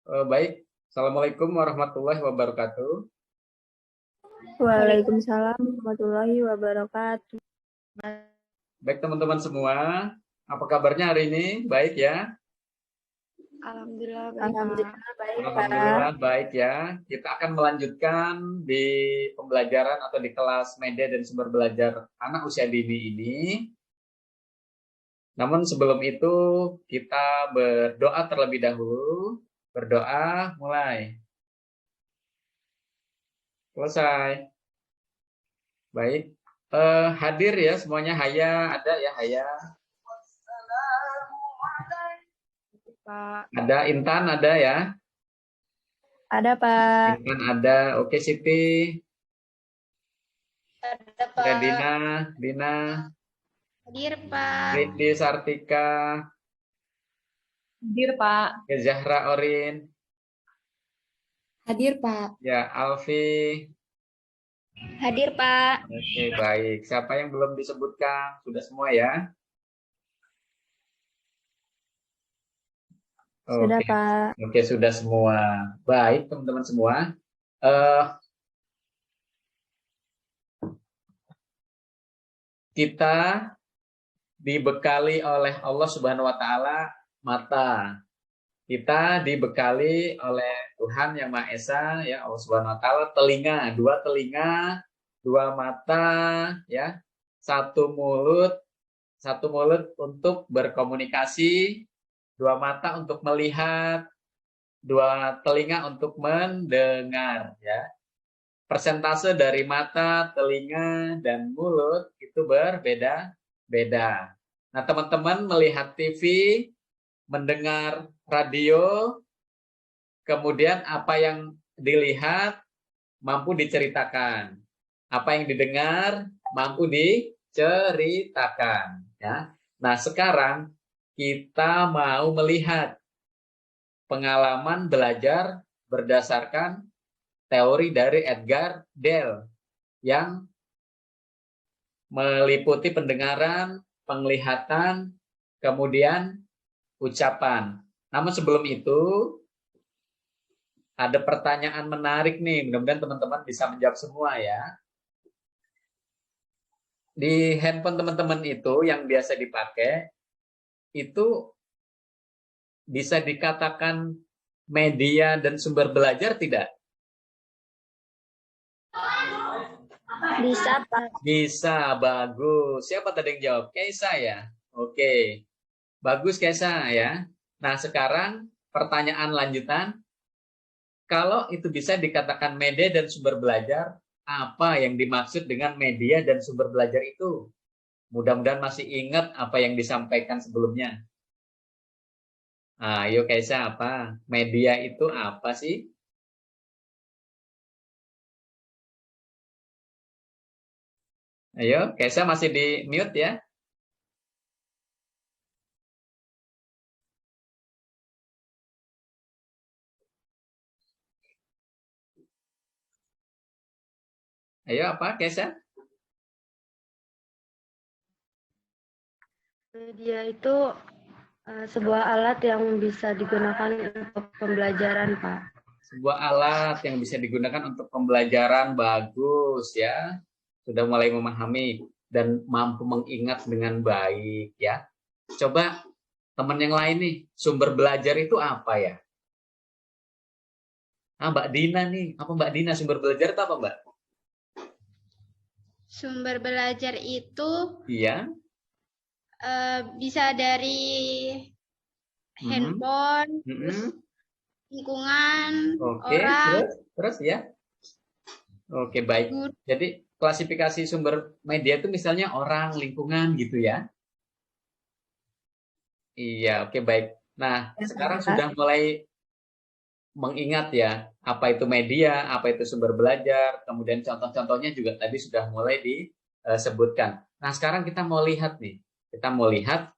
Baik. Assalamualaikum warahmatullahi wabarakatuh. Waalaikumsalam warahmatullahi wabarakatuh. Baik teman-teman semua, apa kabarnya hari ini? Baik ya? Alhamdulillah baik, Pak. Alhamdulillah baik ya. Kita akan melanjutkan di pembelajaran atau di kelas media dan sumber belajar anak usia dini ini. Namun sebelum itu kita berdoa terlebih dahulu. Berdoa mulai. Selesai. Baik. Hadir ya semuanya. Haya ada ya, Haya. Pak. Ada Intan ada ya. Ada, Pak. Intan ada. Oke, Siti. Ada, Pak. Ada Dina. Hadir, Pak. Ridi Sartika. Hadir, Pak. Ya, Zahra Orin. Hadir, Pak. Ya, Alfi. Hadir, Pak. Oke, baik. Siapa yang belum disebutkan? Sudah semua ya? Sudah, Oke. Pak. Oke, sudah semua. Baik, teman-teman semua. Kita dibekali oleh Allah Subhanahu wa taala mata. Kita dibekali oleh Tuhan Yang Maha Esa ya, Allah Subhanahu wa taala telinga, dua mata ya, satu mulut untuk berkomunikasi, dua mata untuk melihat, dua telinga untuk mendengar ya. Persentase dari mata, telinga, dan mulut itu berbeda-beda. Nah, teman-teman melihat TV, mendengar radio, kemudian apa yang dilihat mampu diceritakan. Apa yang didengar mampu diceritakan. Ya. Nah, sekarang kita mau melihat pengalaman belajar berdasarkan teori dari Edgar Dale yang meliputi pendengaran, penglihatan, kemudian ucapan. Namun sebelum itu ada pertanyaan menarik nih, mudah-mudahan teman-teman bisa menjawab semua ya. Di handphone teman-teman itu yang biasa dipakai itu bisa dikatakan media dan sumber belajar tidak? Bisa, Pak. Bisa, bagus. Siapa tadi yang jawab? Kaisa ya? Oke. Bagus Kaisa ya. Nah, sekarang pertanyaan lanjutan. Kalau itu bisa dikatakan media dan sumber belajar, apa yang dimaksud dengan media dan sumber belajar itu? Mudah-mudahan masih ingat apa yang disampaikan sebelumnya. Ayo Kaisa, apa? Media itu apa sih? Ayo, Kaisa masih di mute ya? Ayo apa Kaisa? Media itu sebuah alat yang bisa digunakan untuk pembelajaran, Pak. Sebuah alat yang bisa digunakan untuk pembelajaran, bagus ya. Sudah mulai memahami dan mampu mengingat dengan baik ya. Coba teman yang lain nih, sumber belajar itu apa ya? Mbak Dina nih, apa Mbak Dina sumber belajar itu apa Mbak? Sumber belajar itu Iya. bisa dari handphone, terus lingkungan, Oke, orang. terus ya. Oke, baik. Jadi klasifikasi sumber media itu misalnya orang, lingkungan gitu ya. Iya, oke baik. Nah, sekarang sudah mulai mengingat ya, apa itu media, apa itu sumber belajar, kemudian contoh-contohnya juga tadi sudah mulai disebutkan. Nah, sekarang kita mau lihat nih. Kita mau lihat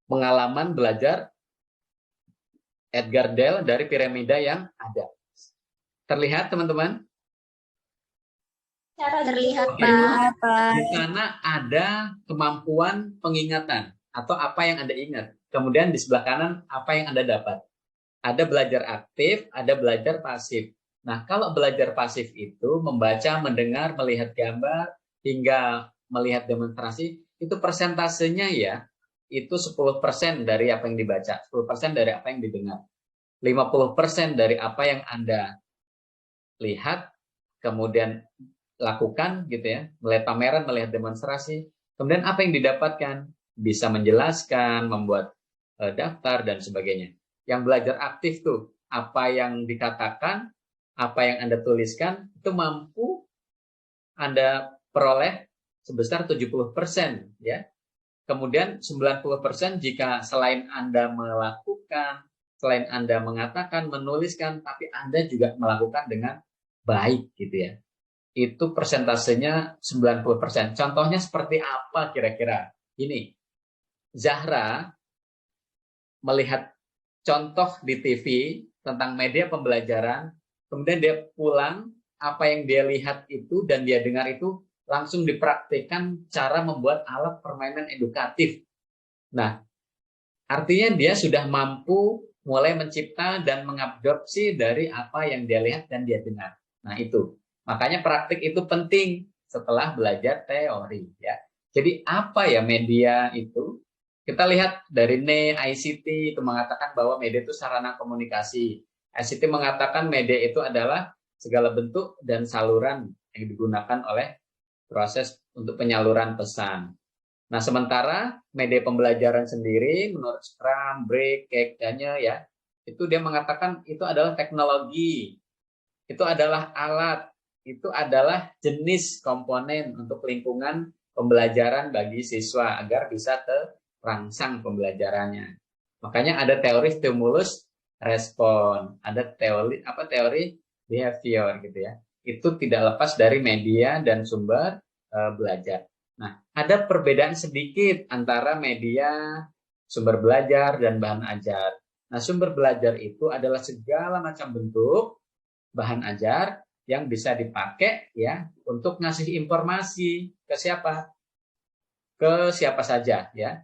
pengalaman belajar Edgar Dale dari piramida yang ada. Terlihat, teman-teman? Terlihat, Pak. Di sana ada kemampuan pengingatan atau apa yang Anda ingat. Kemudian di sebelah kanan apa yang Anda dapat. Ada belajar aktif, ada belajar pasif. Nah, kalau belajar pasif itu membaca, mendengar, melihat gambar, hingga melihat demonstrasi, itu persentasenya ya, itu 10% dari apa yang dibaca, 10% dari apa yang didengar, 50% dari apa yang Anda lihat, kemudian lakukan gitu ya, melihat pameran, melihat demonstrasi, kemudian apa yang didapatkan, bisa menjelaskan, membuat daftar dan sebagainya. Yang belajar aktif tuh, apa yang dikatakan, apa yang Anda tuliskan, itu mampu Anda peroleh sebesar 70% ya. Kemudian 90% jika selain Anda melakukan, selain Anda mengatakan, menuliskan, tapi Anda juga melakukan dengan baik gitu ya. Itu persentasenya 90%. Contohnya seperti apa kira-kira? Ini, Zahra melihat contoh di TV tentang media pembelajaran, kemudian dia pulang, apa yang dia lihat itu dan dia dengar itu langsung dipraktikkan cara membuat alat permainan edukatif. Nah, artinya dia sudah mampu mulai mencipta dan mengadopsi dari apa yang dia lihat dan dia dengar. Nah, itu. Makanya praktik itu penting setelah belajar teori ya. Jadi apa ya media itu? Kita lihat dari ICT itu mengatakan bahwa media itu sarana komunikasi. ICT mengatakan media itu adalah segala bentuk dan saluran yang digunakan oleh proses untuk penyaluran pesan. Nah, sementara media pembelajaran sendiri menurut Scrum, Break, kayaknya ya, itu dia mengatakan itu adalah teknologi, itu adalah alat, itu adalah jenis komponen untuk lingkungan pembelajaran bagi siswa agar bisa terangsang pembelajarannya. Makanya ada teori stimulus respon, ada teori behavior gitu ya. Itu tidak lepas dari media dan sumber belajar. Nah, ada perbedaan sedikit antara media, sumber belajar, dan bahan ajar. Nah, sumber belajar itu adalah segala macam bentuk bahan ajar yang bisa dipakai ya untuk ngasih informasi ke siapa? Ke siapa saja ya.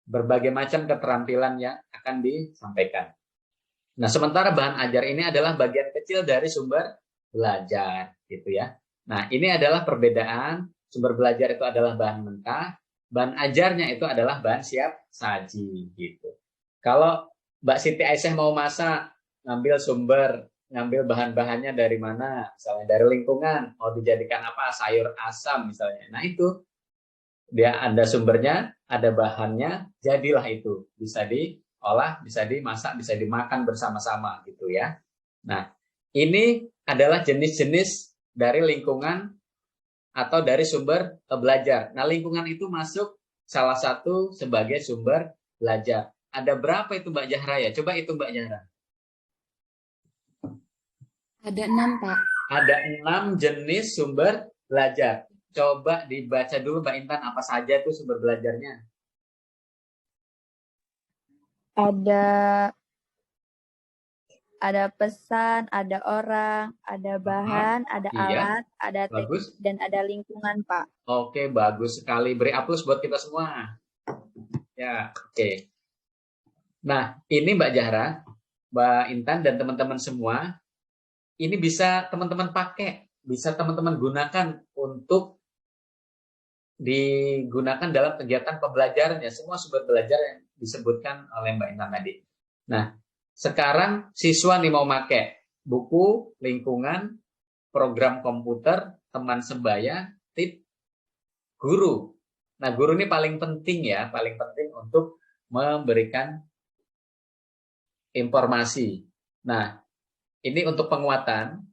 Berbagai macam keterampilan yang akan disampaikan. Nah, sementara bahan ajar ini adalah bagian kecil dari sumber belajar gitu ya. Nah, ini adalah perbedaan. Sumber belajar itu adalah bahan mentah, bahan ajarnya itu adalah bahan siap saji gitu. Kalau Mbak Siti Aisyah mau masak, ngambil bahan-bahannya dari mana? Misalnya dari lingkungan, mau dijadikan apa? Sayur asam misalnya. Nah, itu dia ada sumbernya, ada bahannya, jadilah itu. Bisa diolah, bisa dimasak, bisa dimakan bersama-sama gitu ya. Nah, ini adalah jenis-jenis dari lingkungan atau dari sumber belajar. Nah, lingkungan itu masuk salah satu sebagai sumber belajar. Ada berapa itu Mbak Zahra ya? Coba itu Mbak Zahra. Ada 6, Pak. Ada 6 jenis sumber belajar. Coba dibaca dulu Mbak Intan apa saja itu sumber belajarnya. Ada pesan, ada orang, ada bahan, ada alat, ada teknik, dan ada lingkungan, Pak. Oke, bagus sekali. Beri aplaus buat kita semua. Ya, oke. Nah, ini Mbak Zahra, Mbak Intan, dan teman-teman semua, ini bisa teman-teman pakai, bisa teman-teman gunakan untuk digunakan dalam kegiatan pembelajaran ya, semua sumber belajar yang disebutkan oleh Mbak Intan tadi. Nah, sekarang siswa nih mau pakai buku, lingkungan, program komputer, teman sebaya, tip, guru. Nah, guru ini paling penting ya, paling penting untuk memberikan informasi. Nah, ini untuk penguatan,